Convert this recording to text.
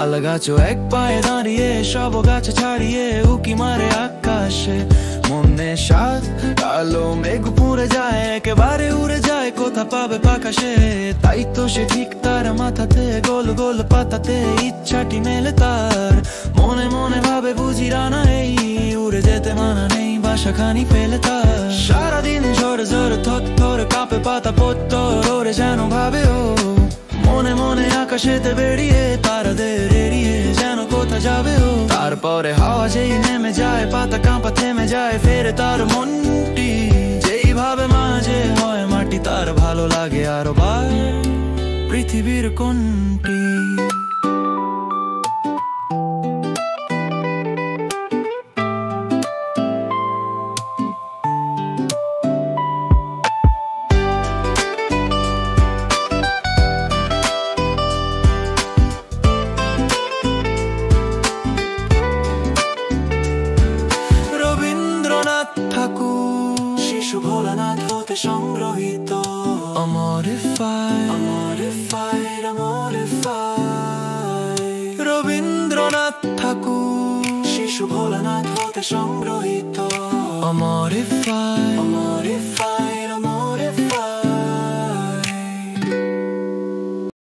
তাল গাছও এক পায়ে দাঁড়িয়ে, সব গাছ ছাড়িয়ে উকি মারে আকাশে। মনে সাত কালো মেঘ পুড়ে যায়, একেবারে উড়ে যায়, কোথা পাবে পাকাশে। তাই তো সে ঠিক তার মাথাতে গোল গোল পাতাতে ইচ্ছাটি মেলে তার। মনে মনে ভাবে বুঝি রানা এই, উড়ে যেতে মানা নেই বাসাখানি ফেলে তার। সারাদিন ঝড় ঝড় থর থর কাঁপে পাতা পত্তর, ওরে যেন ভাবে ও। মনে মনে আকাশেতে বেরিয়ে তারাদের এড়িয়ে যেন কোথা যাবে ও। তারপরে হাওয়া যেই নেমে যায়, পাতা কাঁপা থেমে যায়, ফেরে তার মনটি। যেই ভাবে মাঝে হয় মাটি, তার ভালো লাগে আরো বার পৃথিবীর কোনটি। শিশু ভোলানাথ হতে সংগ্রহীত। রবীন্দ্রনাথ ঠাকুর, শিশু ভোলানাথ হতে সংগ্রহীত। অমরিফাই।